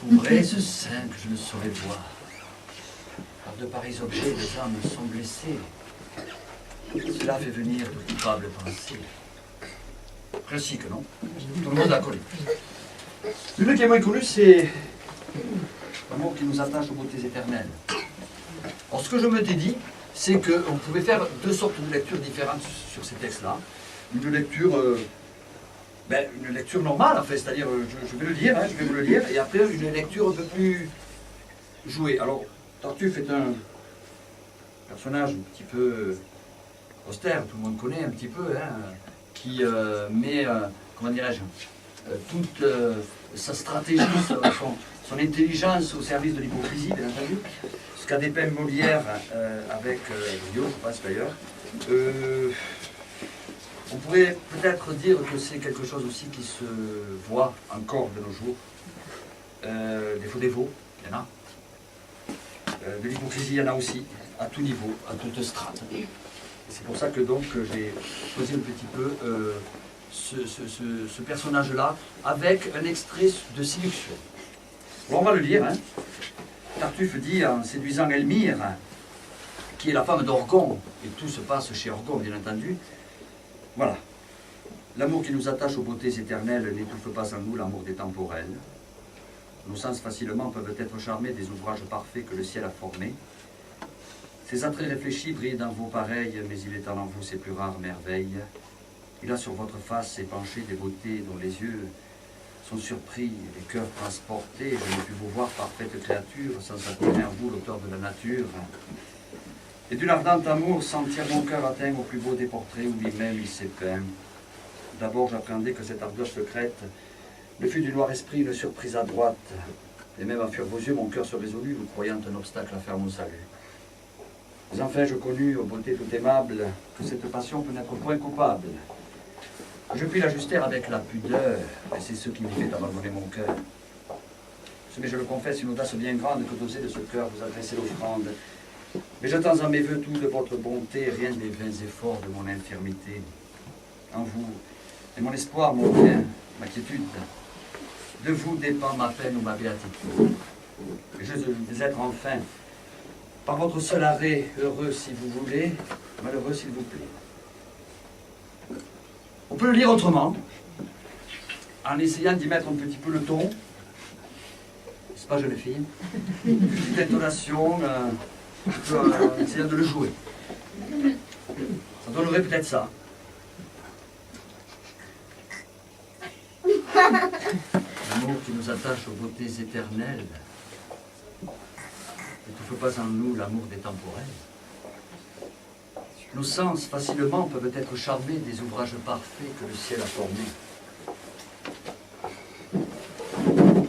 Couvrez ce sein que je ne saurais voir. Par de pareils objets, les âmes sont blessées. Cela fait venir de coupables pensées. Classique, non? Tout le monde l'a connu. Celui qui est moins connu, c'est l'amour qui nous attache aux beautés éternelles. Alors, ce que je me dit, c'est qu'on pouvait faire deux sortes de lectures différentes sur ces textes-là. Une lecture normale, en fait, c'est-à-dire, je vais le lire, je vais vous le lire, et après, une lecture un peu plus jouée. Alors, Tartuffe est un personnage un petit peu austère, tout le monde connaît un petit peu, qui met, comment dirais-je, toute sa stratégie, son intelligence au service de l'hypocrisie, bien entendu. Ce qu'a dépeint Molière avec Dio, je pense d'ailleurs. On pourrait peut-être dire que c'est quelque chose aussi qui se voit encore de nos jours. Des faux dévots, il y en a. De l'hypocrisie, il y en a aussi, à tout niveau, à toute strate. C'est pour ça que donc j'ai choisi un petit peu ce personnage-là avec un extrait de séduction. Bon, on va le lire. Tartuffe dit en séduisant Elmire, qui est la femme d'Orgon, et tout se passe chez Orgon, bien entendu. Voilà. L'amour qui nous attache aux beautés éternelles n'étouffe pas en nous l'amour des temporels. Nos sens facilement peuvent être charmés des ouvrages parfaits que le ciel a formés. Ces attraits réfléchis brillent dans vos pareils, mais il étend en vous ses plus rares merveilles. Il a sur votre face épanché des beautés dont les yeux sont surpris, les cœurs transportés. Je n'ai pu vous voir parfaite créature, sans admirer en vous l'auteur de la nature. Et d'une ardente amour, sentir mon cœur atteint au plus beau des portraits où lui-même il s'est peint. D'abord j'appréhendais que cette ardeur secrète ne fut du noir esprit une surprise à droite. Et même à fuir vos yeux, mon cœur se résolut, vous croyant un obstacle à faire mon salut. Mais enfin je connus, aux beautés tout aimables, que cette passion peut n'être point coupable. Je puis l'ajuster avec la pudeur, et c'est ce qui me fait abandonner mon cœur. Mais je le confesse, une audace bien grande que d'oser de ce cœur vous adresser l'offrande. Mais j'attends à mes voeux tout de votre bonté, rien des vains efforts de mon infirmité. En vous, et mon espoir, mon bien, ma quiétude, de vous dépend ma peine ou ma béatitude. Et je vais être enfin, par votre seul arrêt, heureux si vous voulez, malheureux s'il vous plaît. On peut le lire autrement, en essayant d'y mettre un petit peu le ton. C'est pas jeune fille. Une petite intonation, en essayant de le jouer. Ça donnerait peut-être ça. L'amour qui nous attache aux beautés éternelles n'étouffe pas en nous l'amour des temporels. Nos sens facilement peuvent être charmés des ouvrages parfaits que le ciel a formés.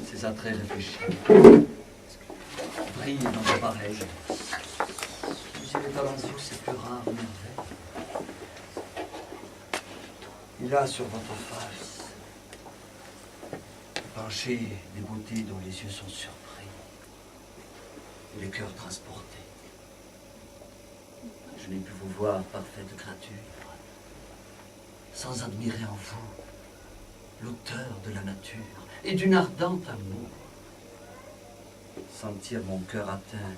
Ces attraits réfléchis brillent dans vos pareils. Il est à l'entour ses plus rares merveilles. Il a sur votre face penché des beautés dont les yeux sont surpris et les cœurs transportés. Je n'ai pu vous voir, parfaite créature, sans admirer en vous l'auteur de la nature et d'une ardente amour. Sentir mon cœur atteint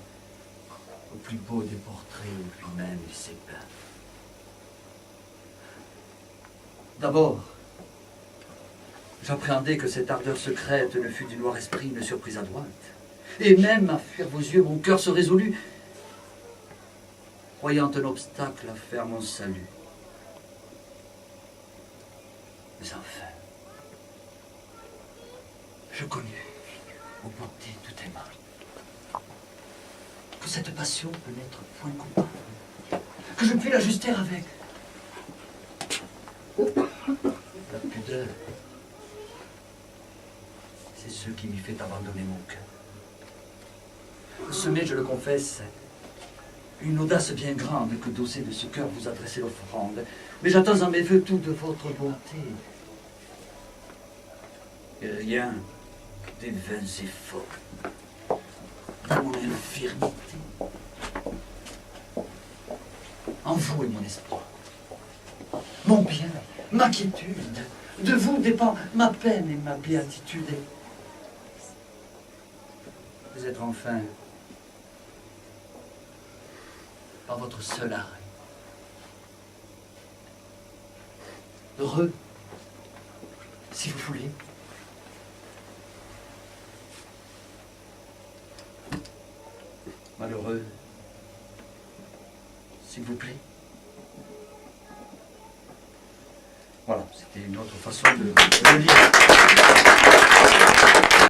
au plus beau des portraits où lui-même il s'est peint. D'abord, j'appréhendais que cette ardeur secrète ne fût du noir esprit une surprise à droite. Et même à fuir vos yeux, mon cœur se résolut, croyant un obstacle à faire mon salut. Mais enfin, je connus aux beautés tout aimables que cette passion peut n'être point coupable, que je puis l'ajuster avec la pudeur. C'est ce qui m'y fait abandonner mon cœur. Semé, je le confesse, une audace bien grande que d'oser de ce cœur vous adresser l'offrande. Mais j'attends en mes voeux tout de votre bonté. Et rien des vains efforts de mon infirmité. En vous est mon espoir, mon bien, ma quiétude. De vous dépend ma peine et ma béatitude. Peut-être enfin par votre seul arrêt. Heureux, si vous voulez. Malheureux, s'il vous plaît. Voilà, c'était une autre façon de lire.